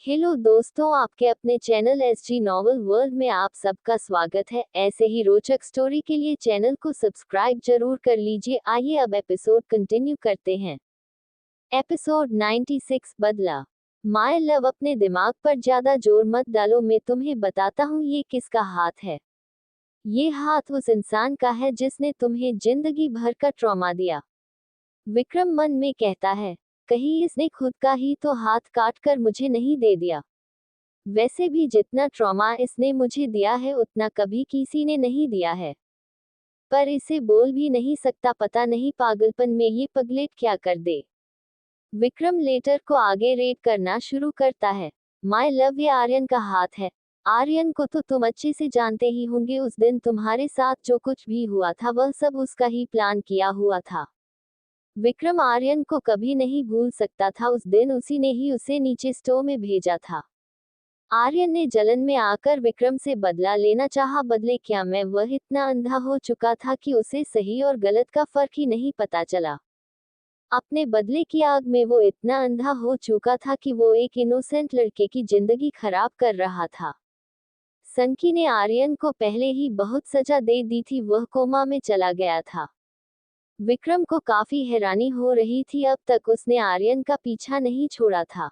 Hello दोस्तों, आपके अपने चैनल एसजी नॉवल वर्ल्ड में आप सबका स्वागत है। ऐसे ही रोचक स्टोरी के लिए चैनल को सब्सक्राइब जरूर कर लीजिए। आइए अब एपिसोड कंटिन्यू करते हैं। एपिसोड 96 बदला। माय लव, अपने दिमाग पर ज्यादा जोर मत डालो, मैं तुम्हें बताता हूँ ये किसका हाथ है। ये हाथ उस इंसान का है जिसने तुम्हें जिंदगी भर का ट्रॉमा दिया। विक्रम मन में कहता है, कहीं इसने खुद का ही तो हाथ काट कर मुझे नहीं दे दिया। वैसे भी जितना ट्रॉमा इसने मुझे दिया है उतना कभी किसी ने नहीं दिया है। पर इसे बोल भी नहीं सकता, पता नहीं पागलपन में ये पगलेट क्या कर दे। विक्रम लेटर को आगे रेड करना शुरू करता है। माय लव, ये आर्यन का हाथ है। आर्यन को तो तुम अच्छे से जानते ही होंगे। उस दिन तुम्हारे साथ जो कुछ भी हुआ था वह सब उसका ही प्लान किया हुआ था। विक्रम आर्यन को कभी नहीं भूल सकता था। उस दिन उसी ने ही उसे नीचे स्टोव में भेजा था। आर्यन ने जलन में आकर विक्रम से बदला लेना चाहा। बदले क्या, मैं वह इतना अंधा हो चुका था कि उसे सही और गलत का फर्क ही नहीं पता चला। अपने बदले की आग में वो इतना अंधा हो चुका था कि वो एक इनोसेंट लड़के की जिंदगी खराब कर रहा था। संकी ने आर्यन को पहले ही बहुत सजा दे दी थी, वह कोमा में चला गया था। विक्रम को काफी हैरानी हो रही थी, अब तक उसने आर्यन का पीछा नहीं छोड़ा था।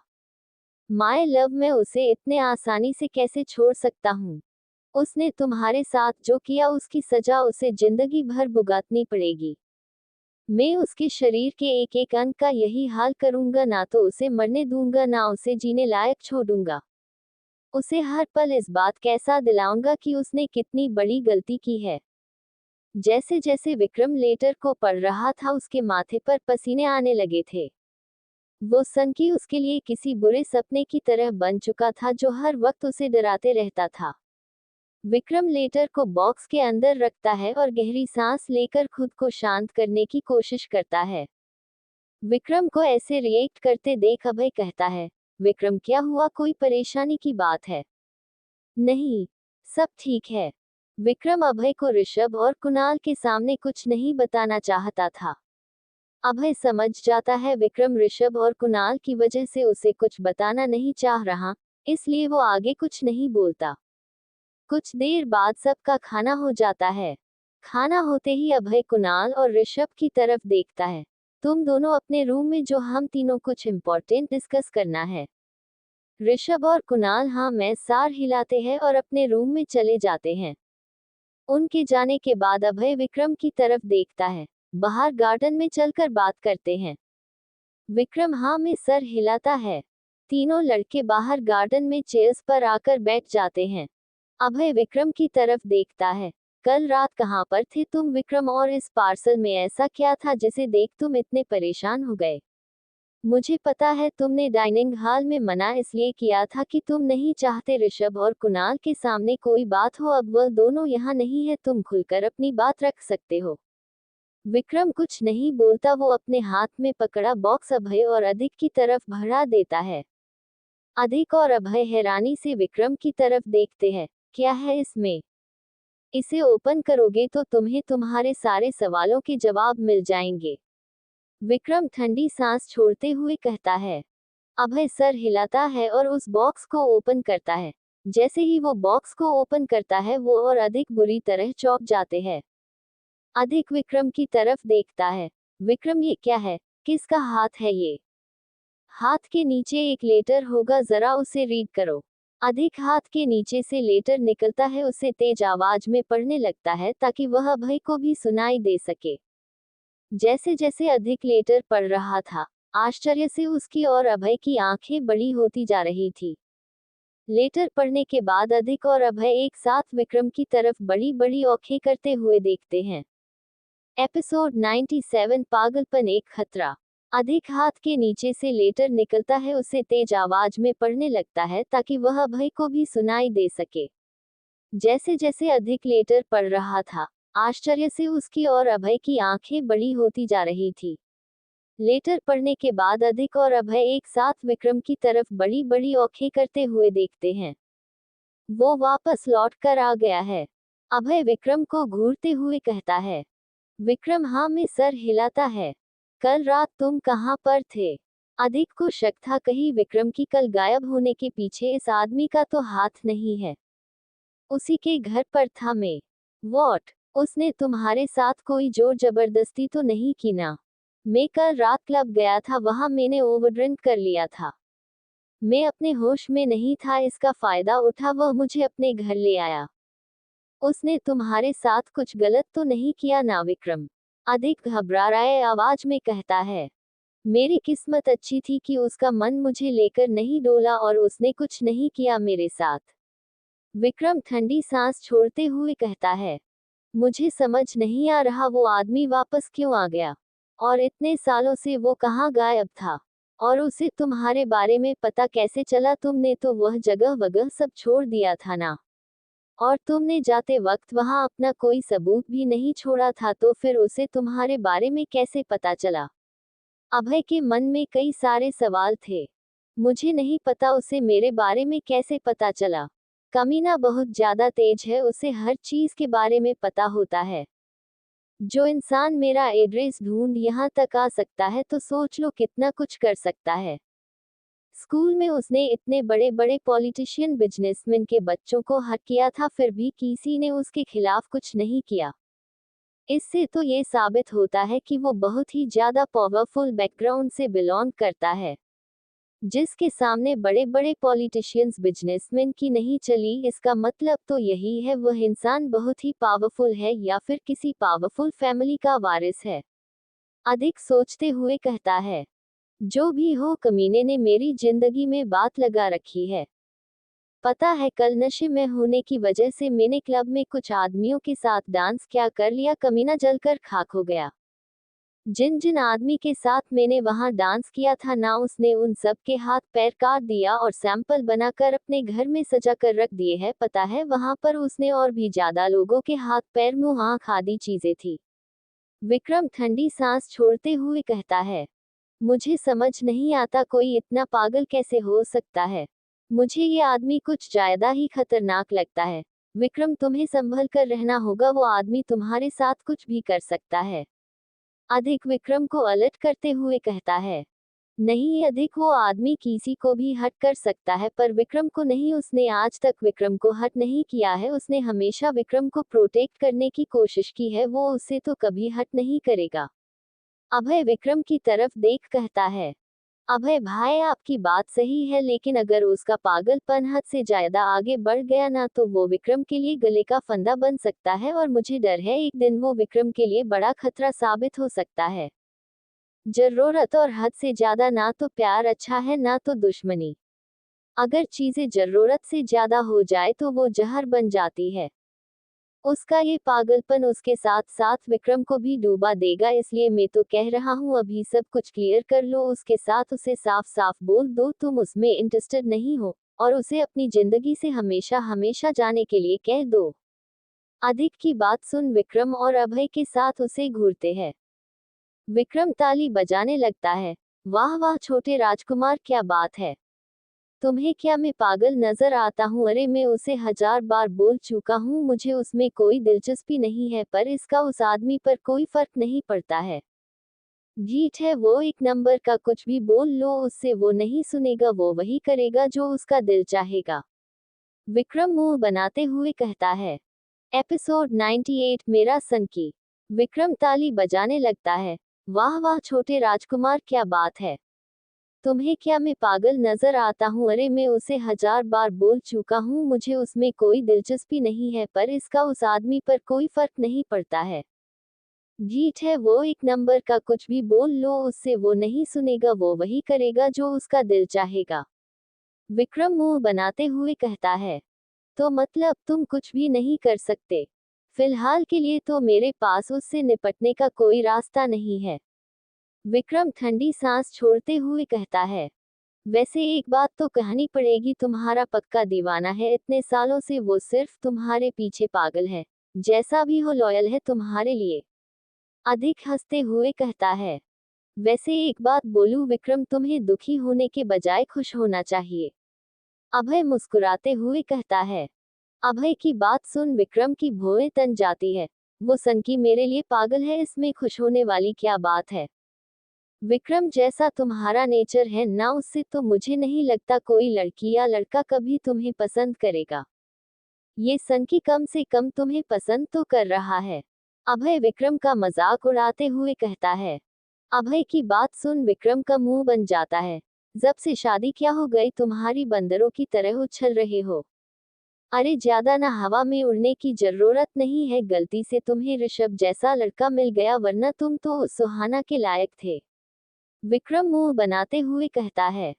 माय लव, मैं उसे इतने आसानी से कैसे छोड़ सकता हूँ। उसने तुम्हारे साथ जो किया उसकी सजा उसे जिंदगी भर भुगतनी पड़ेगी। मैं उसके शरीर के एक एक अंग का यही हाल करूंगा, ना तो उसे मरने दूंगा ना उसे जीने लायक छोड़ूंगा। उसे हर पल इस बात कैसा दिलाऊंगा कि उसने कितनी बड़ी गलती की है। जैसे जैसे विक्रम लेटर को पढ़ रहा था उसके माथे पर पसीने आने लगे थे। वो संकी उसके लिए किसी बुरे सपने की तरह बन चुका था जो हर वक्त उसे डराते रहता था। विक्रम लेटर को बॉक्स के अंदर रखता है और गहरी सांस लेकर खुद को शांत करने की कोशिश करता है। विक्रम को ऐसे रिएक्ट करते देख अभय कहता है, विक्रम क्या हुआ, कोई परेशानी की बात है? नहीं, सब ठीक है। विक्रम अभय को ऋषभ और कुणाल के सामने कुछ नहीं बताना चाहता था। अभय समझ जाता है विक्रम ऋषभ और कुणाल की वजह से उसे कुछ बताना नहीं चाह रहा, इसलिए वो आगे कुछ नहीं बोलता। कुछ देर बाद सबका खाना हो जाता है। खाना होते ही अभय कुणाल और ऋषभ की तरफ देखता है। तुम दोनों अपने रूम में, जो हम तीनों कुछ इम्पोर्टेंट डिस्कस करना है। ऋषभ और कुणाल हाँ मैं सार हिलाते हैं और अपने रूम में चले जाते हैं। उनके जाने के बाद अभय विक्रम की तरफ देखता है। बाहर गार्डन में चलकर बात करते हैं। विक्रम हाँ में सर हिलाता है। तीनों लड़के बाहर गार्डन में चेयर्स पर आकर बैठ जाते हैं। अभय विक्रम की तरफ देखता है। कल रात कहाँ पर थे तुम विक्रम, और इस पार्सल में ऐसा क्या था जिसे देख तुम इतने परेशान हो गए? मुझे पता है तुमने डाइनिंग हॉल में मना इसलिए किया था कि तुम नहीं चाहते ऋषभ और कुणाल के सामने कोई बात हो। अब वह दोनों यहाँ नहीं है, तुम खुलकर अपनी बात रख सकते हो। विक्रम कुछ नहीं बोलता, वो अपने हाथ में पकड़ा बॉक्स अभय और अधिक की तरफ बढ़ा देता है। अधिक और अभय हैरानी से विक्रम की तरफ देखते हैं। क्या है इसमें? इसे ओपन करोगे तो तुम्हें तुम्हारे सारे सवालों के जवाब मिल जाएंगे। विक्रम ठंडी सांस छोड़ते हुए कहता है। अभय सर हिलाता है और उस बॉक्स को ओपन करता है। जैसे ही वो बॉक्स को ओपन करता है वो और अधिक बुरी तरह चौंक जाते हैं। अधिक विक्रम की तरफ देखता है। विक्रम ये क्या है? किसका हाथ है ये? हाथ के नीचे एक लेटर होगा, जरा उसे रीड करो। अधिक हाथ के नीचे से लेटर निकलता है, उसे तेज आवाज में पढ़ने लगता है ताकि वह अभय को भी सुनाई दे सके। जैसे जैसे अधिक लेटर पढ़ रहा था, आश्चर्य से उसकी और अभय की आंखें बड़ी होती जा रही थी। लेटर पढ़ने के बाद अधिक और अभय एक साथ विक्रम की तरफ बड़ी बड़ी आंखें करते हुए देखते हैं। एपिसोड 97 पागलपन एक खतरा। अधिक हाथ के नीचे से लेटर निकलता है, उसे तेज आवाज में पढ़ने लगता है ताकि वह अभय को भी सुनाई दे सके। जैसे जैसे अधिक लेटर पढ़ रहा था, आश्चर्य से उसकी और अभय की आंखें बड़ी होती जा रही थी। लेटर पढ़ने के बाद अधिक और अभय एक साथ विक्रम की तरफ बड़ी बड़ी आंखें करते हुए देखते हैं। वो वापस लौट कर आ गया है। अभय विक्रम को घूरते हुए कहता है। विक्रम हाँ में सर हिलाता है। कल रात तुम कहाँ पर थे? अधिक को शक था कहीं विक्रम की कल गायब होने के पीछे इस आदमी का तो हाथ नहीं है। उसी के घर पर था मैं। वॉट? उसने तुम्हारे साथ कोई जोर जबरदस्ती तो नहीं की ना? मैं कल रात क्लब गया था, वहां मैंने ओवरड्रिंक कर लिया था। मैं अपने होश में नहीं था, इसका फायदा उठा वह मुझे अपने घर ले आया। उसने तुम्हारे साथ कुछ गलत तो नहीं किया ना विक्रम? अधिक घबरा रहे आवाज में कहता है। मेरी किस्मत अच्छी थी कि उसका मन मुझे लेकर नहीं डोला और उसने कुछ नहीं किया मेरे साथ। विक्रम ठंडी सांस छोड़ते हुए कहता है। मुझे समझ नहीं आ रहा वो आदमी वापस क्यों आ गया, और इतने सालों से वो कहाँ गायब था, और उसे तुम्हारे बारे में पता कैसे चला? तुमने तो वह जगह वगह सब छोड़ दिया था ना, और तुमने जाते वक्त वहां अपना कोई सबूत भी नहीं छोड़ा था, तो फिर उसे तुम्हारे बारे में कैसे पता चला? अभय के मन में कई सारे सवाल थे। मुझे नहीं पता उसे मेरे बारे में कैसे पता चला। कमीना बहुत ज्यादा तेज है, उसे हर चीज के बारे में पता होता है। जो इंसान मेरा एड्रेस ढूंढ यहाँ तक आ सकता है तो सोच लो कितना कुछ कर सकता है। स्कूल में उसने इतने बड़े बड़े पॉलिटिशियन बिजनेसमैन के बच्चों को हक किया था, फिर भी किसी ने उसके खिलाफ कुछ नहीं किया। इससे तो ये साबित होता है कि वो बहुत ही ज्यादा पावरफुल बैकग्राउंड से बिलोंग करता है। जिसके सामने बड़े बड़े पॉलिटिशियंस बिजनेसमैन की नहीं चली, इसका मतलब तो यही है वह इंसान बहुत ही पावरफुल है या फिर किसी पावरफुल फैमिली का वारिस है। अधिक सोचते हुए कहता है। जो भी हो, कमीने ने मेरी जिंदगी में बात लगा रखी है। पता है कल नशे में होने की वजह से मैंने क्लब में कुछ आदमियों के साथ डांस क्या कर लिया, कमीना जलकर खाक हो गया। जिन जिन आदमी के साथ मैंने वहां डांस किया था ना, उसने उन सब के हाथ पैर काट दिया और सैंपल बनाकर अपने घर में सजा कर रख दिए हैं। पता है वहां पर उसने और भी ज्यादा लोगों के हाथ पैर मुंह आंख आदि चीजें थी। विक्रम ठंडी सांस छोड़ते हुए कहता है। मुझे समझ नहीं आता कोई इतना पागल कैसे हो सकता है। मुझे ये आदमी कुछ ज्यादा ही खतरनाक लगता है। विक्रम, तुम्हें संभल कर रहना होगा, वो आदमी तुम्हारे साथ कुछ भी कर सकता है। अधिक विक्रम को अलर्ट करते हुए कहता है। नहीं अधिक, वो आदमी किसी को भी हर्ट कर सकता है, पर विक्रम को नहीं। उसने आज तक विक्रम को हर्ट नहीं किया है, उसने हमेशा विक्रम को प्रोटेक्ट करने की कोशिश की है, वो उसे तो कभी हर्ट नहीं करेगा। अभय विक्रम की तरफ देख कहता है। अभय भाई, आपकी बात सही है, लेकिन अगर उसका पागलपन हद से ज्यादा आगे बढ़ गया ना, तो वो विक्रम के लिए गले का फंदा बन सकता है, और मुझे डर है एक दिन वो विक्रम के लिए बड़ा खतरा साबित हो सकता है। जरूरत और हद से ज्यादा ना तो प्यार अच्छा है ना तो दुश्मनी। अगर चीजें जरूरत से ज्यादा हो जाए तो वो जहर बन जाती है। उसका ये पागलपन उसके साथ साथ विक्रम को भी डूबा देगा, इसलिए मैं तो कह रहा हूँ अभी सब कुछ क्लियर कर लो उसके साथ। उसे साफ साफ बोल दो तुम उसमें इंटरेस्टेड नहीं हो, और उसे अपनी जिंदगी से हमेशा हमेशा जाने के लिए कह दो। अधिक की बात सुन विक्रम और अभय के साथ उसे घूरते हैं। विक्रम ताली बजाने लगता है। वाह वाह छोटे राजकुमार, क्या बात है। तुम्हें क्या मैं पागल नजर आता हूँ? अरे मैं उसे 1000 बार बोल चुका हूँ, मुझे उसमें कोई दिलचस्पी नहीं है, पर इसका उस आदमी पर कोई फर्क नहीं पड़ता है। जीत है वो एक नंबर का, कुछ भी बोल लो उससे, वो नहीं सुनेगा, वो वही करेगा जो उसका दिल चाहेगा। विक्रम मुंह बनाते हुए कहता है। एपिसोड 98 मेरा संकी। विक्रम ताली बजाने लगता है। वाह वाह छोटे राजकुमार, क्या बात है। तुम्हें क्या मैं पागल नजर आता हूँ? अरे मैं उसे 1000 बार बोल चुका हूँ, मुझे उसमें कोई दिलचस्पी नहीं है, पर इसका उस आदमी पर कोई फर्क नहीं पड़ता है। जीत है वो एक नंबर का, कुछ भी बोल लो उससे, वो नहीं सुनेगा, वो वही करेगा जो उसका दिल चाहेगा। विक्रम मुंह बनाते हुए कहता है। तो मतलब तुम कुछ भी नहीं कर सकते? फिलहाल के लिए तो मेरे पास उससे निपटने का कोई रास्ता नहीं है। विक्रम ठंडी सांस छोड़ते हुए कहता है। वैसे एक बात तो कहनी पड़ेगी, तुम्हारा पक्का दीवाना है, इतने सालों से वो सिर्फ तुम्हारे पीछे पागल है, जैसा भी हो लॉयल है तुम्हारे लिए। अधिक हंसते हुए कहता है। वैसे एक बात बोलूं विक्रम, तुम्हें दुखी होने के बजाय खुश होना चाहिए। अभय मुस्कुराते हुए कहता है। अभय की बात सुन विक्रम की भौहें तन जाती है। वो सनकी मेरे लिए पागल है, इसमें खुश होने वाली क्या बात है। विक्रम, जैसा तुम्हारा नेचर है ना, उससे तो मुझे नहीं लगता कोई लड़की या लड़का कभी तुम्हें पसंद करेगा। ये सनकी कम से कम तुम्हें पसंद तो कर रहा है। अभय विक्रम का मजाक उड़ाते हुए कहता है। अभय की बात सुन विक्रम का मुंह बन जाता है। जब से शादी क्या हो गई, तुम्हारी बंदरों की तरह उछल रहे हो? अरे ज्यादा ना हवा में उड़ने की जरूरत नहीं है, गलती से तुम्हें ऋषभ जैसा लड़का मिल गया, वरना तुम तो सुहाना के लायक थे। विक्रम मुंह बनाते हुए कहता है।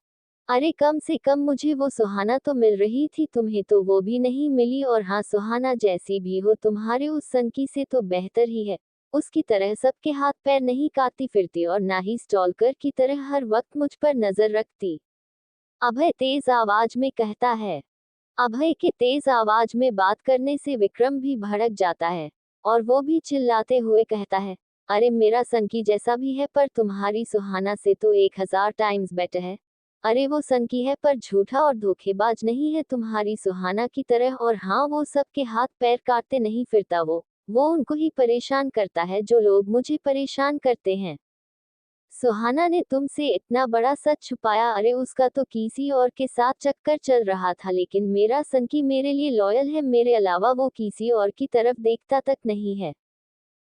अरे कम से कम मुझे वो सुहाना तो मिल रही थी, तुम्हें तो वो भी नहीं मिली। और हाँ, सुहाना जैसी भी हो, तुम्हारे उस सनकी से तो बेहतर ही है। उसकी तरह सबके हाथ पैर नहीं काटती फिरती और ना ही स्टॉलकर की तरह हर वक्त मुझ पर नजर रखती। अभय तेज आवाज में कहता है। अभय के तेज आवाज में बात करने से विक्रम भी भड़क जाता है और वो भी चिल्लाते हुए कहता है। अरे मेरा सनकी जैसा भी है, पर तुम्हारी सुहाना से तो 1000 टाइम्स बेटर है। अरे वो सनकी है पर झूठा और धोखेबाज नहीं है तुम्हारी सुहाना की तरह। और हाँ, वो सबके हाथ पैर काटते नहीं फिरता, वो उनको ही परेशान करता है जो लोग मुझे परेशान करते हैं। सुहाना ने तुमसे इतना बड़ा सच छुपाया। अरे उसका तो किसी और के साथ चक्कर चल रहा था, लेकिन मेरा सनकी मेरे लिए लॉयल है, मेरे अलावा वो किसी और की तरफ देखता तक नहीं है।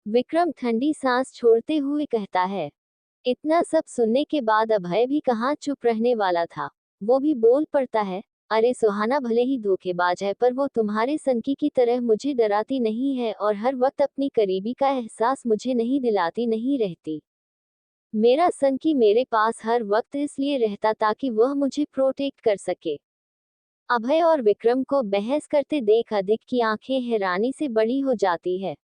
विक्रम ठंडी सांस छोड़ते हुए कहता है। इतना सब सुनने के बाद अभय भी कहाँ चुप रहने वाला था। वो भी बोल पड़ता है। अरे सुहाना भले ही धोखेबाज है, पर वो तुम्हारे सनकी की तरह मुझे डराती नहीं है और हर वक्त अपनी करीबी का एहसास मुझे नहीं दिलाती नहीं रहती। मेरा सनकी मेरे पास हर वक्त इसलिए रहता ताकि वह मुझे प्रोटेक्ट कर सके। अभय और विक्रम को बहस करते देख अधिक की आंखें हैरानी से बड़ी हो जाती है।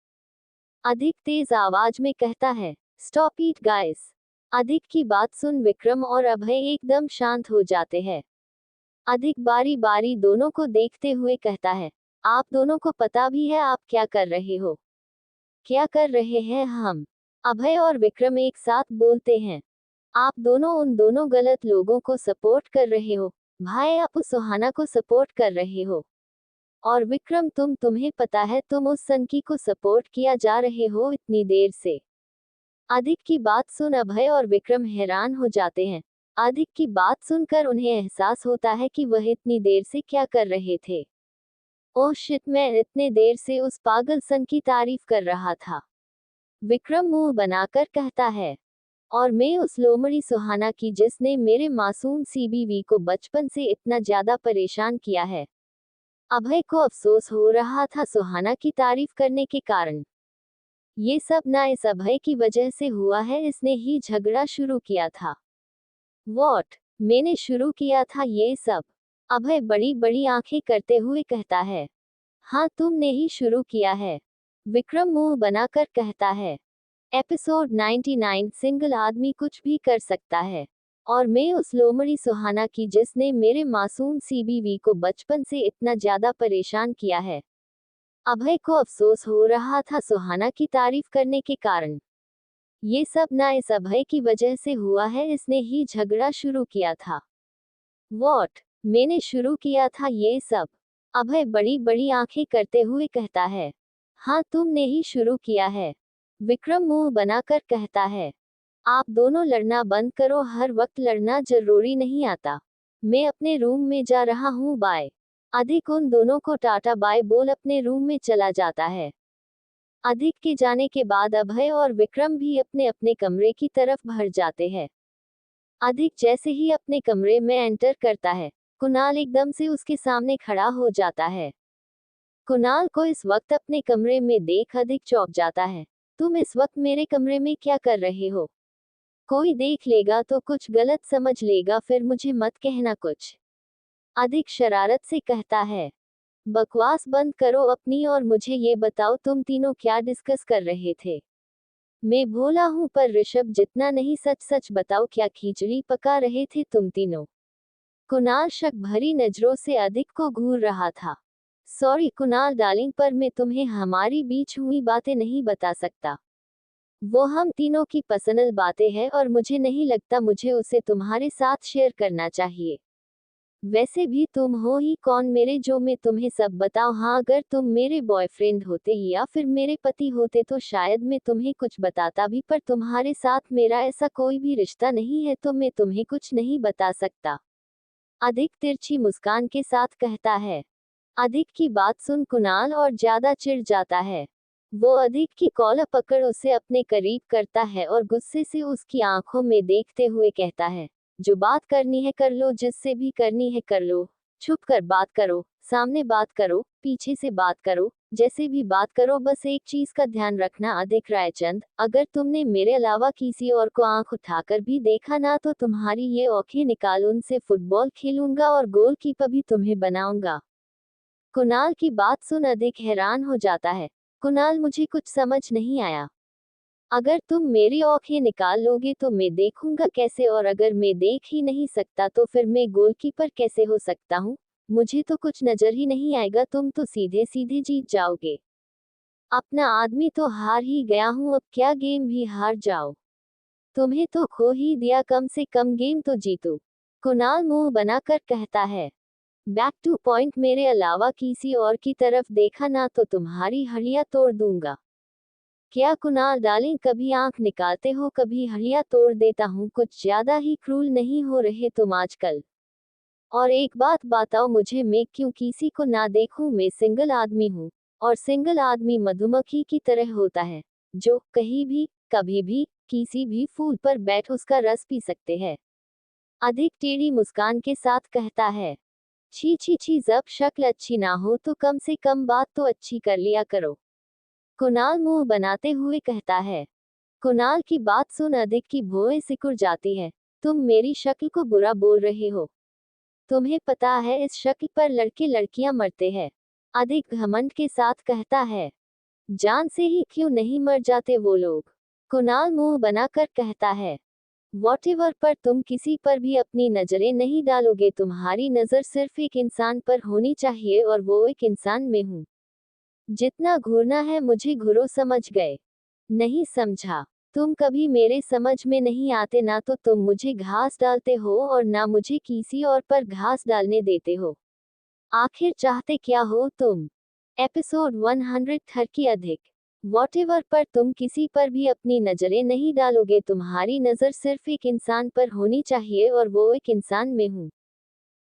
अधिक तेज आवाज में कहता है। Stop it guys. अधिक की बात सुन विक्रम और अभय एकदम शांत हो जाते हैं। अधिक बारी बारी दोनों को देखते हुए कहता है। आप दोनों को पता भी है आप क्या कर रहे हो? क्या कर रहे हैं हम? अभय और विक्रम एक साथ बोलते हैं। आप दोनों उन दोनों गलत लोगों को सपोर्ट कर रहे हो। भाई, आप उस सुहाना को सपोर्ट कर रहे हो। और विक्रम, तुम्हें पता है तुम उस सनकी को सपोर्ट किया जा रहे हो इतनी देर से। आदिक की बात सुन अभय और विक्रम हैरान हो जाते हैं। आदिक की बात सुनकर उन्हें एहसास होता है कि वह इतनी देर से क्या कर रहे थे। ओह शिट, मैं इतने देर से उस पागल सन की तारीफ कर रहा था। विक्रम मुंह बनाकर कहता है। और मैं उस लोमड़ी सुहाना की जिसने मेरे मासूम सीबीवी को बचपन से इतना ज्यादा परेशान किया है। अभय को अफसोस हो रहा था सुहाना की तारीफ करने के कारण। ये सब ना इस अभय की वजह से हुआ है, इसने ही झगड़ा शुरू किया था। वॉट? मैंने शुरू किया था ये सब? अभय बड़ी बड़ी आंखें करते हुए कहता है। हाँ, तुमने ही शुरू किया है। विक्रम मुंह बनाकर कहता है। एपिसोड 99, सिंगल आदमी कुछ भी कर सकता है। और मैं उस लोमड़ी सुहाना की जिसने मेरे मासूम सीबीवी को बचपन से इतना ज्यादा परेशान किया है। अभय को अफसोस हो रहा था सुहाना की तारीफ करने के कारण। ये सब ना इस अभय की वजह से हुआ है, इसने ही झगड़ा शुरू किया था। वॉट? मैंने शुरू किया था ये सब? अभय बड़ी बड़ी आंखें करते हुए कहता है। हाँ, तुमने ही शुरू किया है। विक्रम मुंह बनाकर कहता है। आप दोनों लड़ना बंद करो, हर वक्त लड़ना जरूरी नहीं आता। मैं अपने रूम में जा रहा हूँ, बाय। अधिक उन दोनों को टाटा बाय बोल अपने रूम में चला जाता है। अधिक के जाने के बाद अभय और विक्रम भी अपने अपने कमरे की तरफ भर जाते हैं। अधिक जैसे ही अपने कमरे में एंटर करता है, कुणाल एकदम से उसके सामने खड़ा हो जाता है। कुणाल को इस वक्त अपने कमरे में देख अधिक चौंक जाता है। तुम इस वक्त मेरे कमरे में क्या कर रहे हो? कोई देख लेगा तो कुछ गलत समझ लेगा, फिर मुझे मत कहना कुछ। अधिक शरारत से कहता है। बकवास बंद करो अपनी और मुझे ये बताओ तुम तीनों क्या डिस्कस कर रहे थे? मैं भोला हूँ पर ऋषभ जितना नहीं, सच सच बताओ क्या खिचड़ी पका रहे थे तुम तीनों? कुणाल शक भरी नजरों से अधिक को घूर रहा था। सॉरी कुणाल डार्लिंग, पर मैं तुम्हें हमारी बीच हुई बातें नहीं बता सकता। वो हम तीनों की पर्सनल बातें हैं और मुझे नहीं लगता मुझे उसे तुम्हारे साथ शेयर करना चाहिए। वैसे भी तुम हो ही कौन मेरे जो मैं तुम्हें सब बताऊं। हाँ, अगर तुम मेरे बॉयफ्रेंड होते या फिर मेरे पति होते तो शायद मैं तुम्हें कुछ बताता भी, पर तुम्हारे साथ मेरा ऐसा कोई भी रिश्ता नहीं है तो मैं तुम्हें कुछ नहीं बता सकता। अधिक तिरछी मुस्कान के साथ कहता है। अधिक की बात सुन कुणाल और ज्यादा चिढ़ जाता है। वो अधिक की कॉलर पकड़ उसे अपने करीब करता है और गुस्से से उसकी आंखों में देखते हुए कहता है, जो बात करनी है कर लो, जिससे भी करनी है कर लो। छुप कर बात करो, सामने बात करो, पीछे से बात करो, जैसे भी बात करो, बस एक चीज का ध्यान रखना अधिक रायचंद, अगर तुमने मेरे अलावा किसी और को आंख उठाकर भी देखा ना तो तुम्हारी ये आंखें निकाल उनसे फुटबॉल खेलूंगा और गोलकीपर भी तुम्हें बनाऊंगा। कुणाल की बात सुन अधिक हैरान हो जाता है। कुणाल, मुझे कुछ समझ नहीं आया। अगर तुम मेरी आंखें निकाल लोगे तो मैं देखूंगा कैसे, और अगर मैं देख ही नहीं सकता तो फिर मैं गोलकीपर कैसे हो सकता हूँ। मुझे तो कुछ नजर ही नहीं आएगा, तुम तो सीधे सीधे जीत जाओगे। अपना आदमी तो हार ही गया हूँ, अब क्या गेम भी हार जाओ। तुम्हें तो खो ही दिया, कम से कम गेम तो जीतो। कुणाल मुंह बनाकर कहता है। बैक टू पॉइंट, मेरे अलावा किसी और की तरफ देखा ना तो तुम्हारी हड्डियां तोड़ दूंगा। क्या कुणाल डार्लिंग, कभी आंख निकालते हो कभी हड्डियां तोड़ देता हूँ, कुछ ज्यादा ही क्रूल नहीं हो रहे तुम आजकल। और एक बात बताओ मुझे, मैं क्यों किसी को ना देखूं, मैं सिंगल आदमी हूँ। और सिंगल आदमी मधुमक्खी की तरह होता है, जो कहीं भी कभी भी किसी भी फूल पर बैठ उसका रस पी सकते हैं। अधिक टेढ़ी मुस्कान के साथ कहता है। छी छी छी, जब शक्ल अच्छी ना हो तो कम से कम बात तो अच्छी कर लिया करो। कुणाल मुंह बनाते हुए कहता है। कुणाल की बात सुन अधिक की भौहें सिकुड़ जाती है। तुम मेरी शक्ल को बुरा बोल रहे हो। तुम्हें पता है इस शक्ल पर लड़के लड़कियां मरते हैं। अधिक घमंड के साथ कहता है। जान से ही क्यों नहीं मर जाते वो लोग। कुणाल मुंह बनाकर कहता है। वॉटेवर, पर तुम किसी पर भी अपनी नजरें नहीं डालोगे, तुम्हारी नजर सिर्फ एक इंसान पर होनी चाहिए और वो एक इंसान में हूँ। जितना घूरना है मुझे घूरो, समझ गए? नहीं समझा? तुम कभी मेरे समझ में नहीं आते, ना तो तुम मुझे घास डालते हो और ना मुझे किसी और पर घास डालने देते हो। आखिर चाहते क्या हो तुम? एपिसोड 130 अधिक। वॉटेवर, पर तुम किसी पर भी अपनी नजरें नहीं डालोगे, तुम्हारी नजर सिर्फ एक इंसान पर होनी चाहिए और वो एक इंसान में हूँ।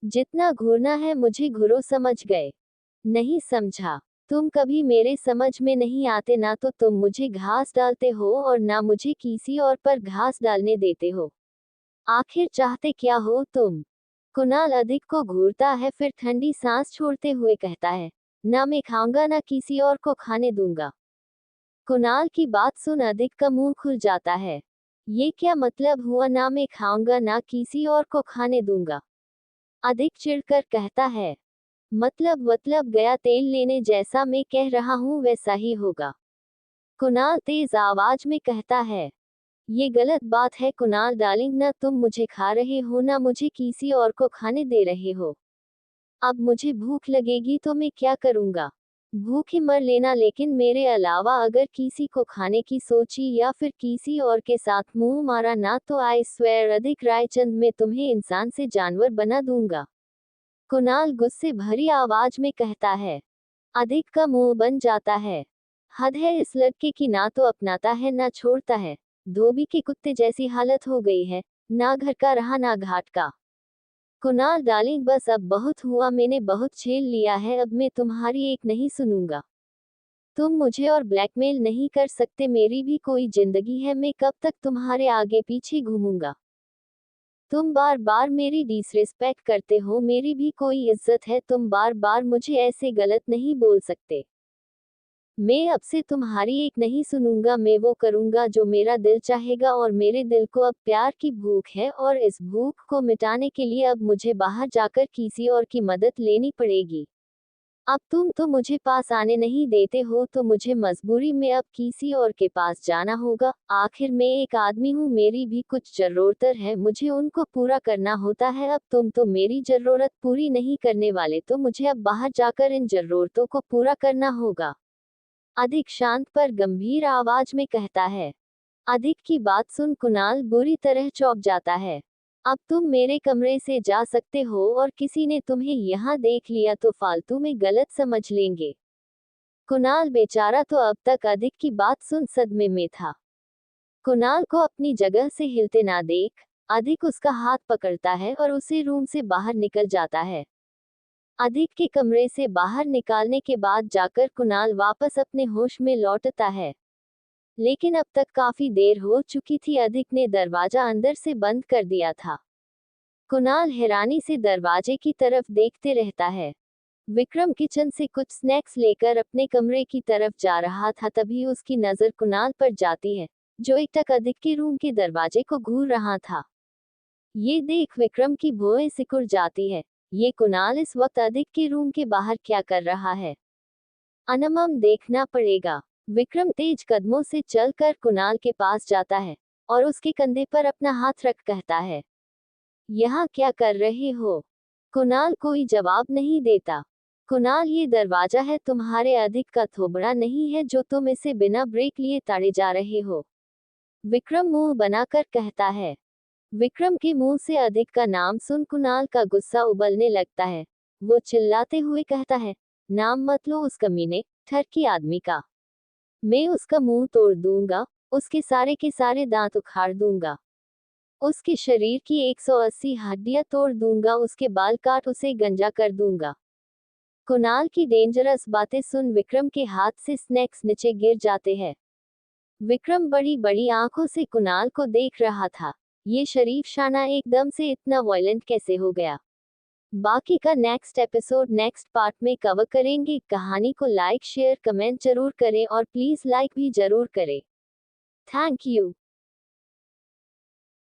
जितना घूरना है मुझे घूरो, समझ गए? नहीं समझा? तुम कभी मेरे समझ में नहीं आते, ना तो तुम मुझे घास डालते हो और ना मुझे किसी और पर घास डालने देते हो। आखिर चाहते क्या हो तुम? कुणाल अधिक को घूरता है, फिर ठंडी सांस छोड़ते हुए कहता है। ना मैं खाऊंगा ना किसी और को खाने दूंगा। कुणाल की बात सुन अधिक का मुंह खुल जाता है। ये क्या मतलब हुआ, ना मैं खाऊंगा ना किसी और को खाने दूंगा? अधिक चिढ़कर कहता है। मतलब गया तेल लेने, जैसा मैं कह रहा हूँ वैसा ही होगा। कुणाल तेज आवाज में कहता है। ये गलत बात है कुणाल डार्लिंग, ना तुम मुझे खा रहे हो ना मुझे किसी और को खाने दे रहे हो। अब मुझे भूख लगेगी तो मैं क्या करूंगा? भूखे मर लेना, लेकिन मेरे अलावा अगर किसी को खाने की सोची या फिर किसी और के साथ मुंह मारा ना तो आई स्वेयर अधिक रायचंद, मैं तुम्हें इंसान से जानवर बना दूंगा। कुणाल गुस्से भरी आवाज में कहता है। अधिक का मुंह बन जाता है। हद है इस लड़के की, ना तो अपनाता है ना छोड़ता है। धोबी के कुत्ते जैसी हालत हो गई है, ना घर का रहा ना घाट का। कुणाल डार्लिंग, बस अब बहुत हुआ, मैंने बहुत झेल लिया है, अब मैं तुम्हारी एक नहीं सुनूंगा। तुम मुझे और ब्लैकमेल नहीं कर सकते, मेरी भी कोई जिंदगी है, मैं कब तक तुम्हारे आगे पीछे घूमूंगा? तुम बार बार मेरी डिसरिस्पेक्ट करते हो, मेरी भी कोई इज्जत है, तुम बार बार मुझे ऐसे गलत नहीं बोल सकते। मैं अब से तुम्हारी एक नहीं सुनूंगा, मैं वो करूंगा जो मेरा दिल चाहेगा, और मेरे दिल को अब प्यार की भूख है और इस भूख को मिटाने के लिए अब मुझे बाहर जाकर किसी और की मदद लेनी पड़ेगी। अब तुम तो मुझे पास आने नहीं देते हो, तो मुझे मजबूरी में अब किसी और के पास जाना होगा। आखिर मैं एक आदमी हूँ, मेरी भी कुछ जरूरतें हैं, मुझे उनको पूरा करना होता है। अब तुम तो मेरी जरूरत पूरी नहीं करने वाले, तो मुझे अब बाहर जाकर इन जरूरतों को पूरा करना होगा। अधिक शांत पर गंभीर आवाज में कहता है। अधिक की बात सुन कुणाल बुरी तरह चौंक जाता है। अब तुम मेरे कमरे से जा सकते हो और किसी ने तुम्हें यहाँ देख लिया तो फालतू में गलत समझ लेंगे। कुणाल बेचारा तो अब तक अधिक की बात सुन सदमे में था। कुणाल को अपनी जगह से हिलते ना देख अधिक उसका हाथ पकड़ता है और उसे रूम से बाहर निकल जाता है। अधिक के कमरे से बाहर निकालने के बाद जाकर कुणाल वापस अपने होश में लौटता है। लेकिन अब तक काफी देर हो चुकी थी। अधिक ने दरवाजा अंदर से बंद कर दिया था। कुणाल हैरानी से दरवाजे की तरफ देखते रहता है। विक्रम किचन से कुछ स्नैक्स लेकर अपने कमरे की तरफ जा रहा था, तभी उसकी नजर कुणाल पर जाती है, जो एकटक अधिक के रूम के दरवाजे को घूर रहा था। ये देख विक्रम की भौहें सिकुड़ जाती है। ये कुणाल इस वक्त अधिक के रूम के बाहर क्या कर रहा है? अनमम देखना पड़ेगा। विक्रम तेज कदमों से चलकर कुणाल के पास जाता है और उसके कंधे पर अपना हाथ रख कहता है, यहाँ क्या कर रहे हो? कुणाल कोई जवाब नहीं देता। कुणाल, ये दरवाजा है तुम्हारे अधिक का थोबड़ा नहीं है जो तुम इसे बिना ब्रेक लिए ताड़े जा रहे हो। विक्रम मुंह बनाकर कहता है। विक्रम के मुंह से अधिक का नाम सुन कुणाल का गुस्सा उबलने लगता है। वो चिल्लाते हुए कहता है, नाम मत लो उस कमीने, ठरकी आदमी का। मैं उसका मुंह तोड़ दूंगा, उसके सारे के सारे दांत उखाड़ दूंगा, उसके शरीर की 180 हड्डियां तोड़ दूंगा, उसके बाल काट उसे गंजा कर दूंगा। कुणाल की डेंजरस बातें सुन विक्रम के हाथ से स्नैक्स नीचे गिर जाते हैं। विक्रम बड़ी बड़ी आंखों से कुणाल को देख रहा था। ये शरीफ शाना एकदम से इतना वायलेंट कैसे हो गया? बाकी का नेक्स्ट एपिसोड नेक्स्ट पार्ट में कवर करेंगे। कहानी को लाइक शेयर कमेंट जरूर करें और प्लीज लाइक भी जरूर करें। Thank you.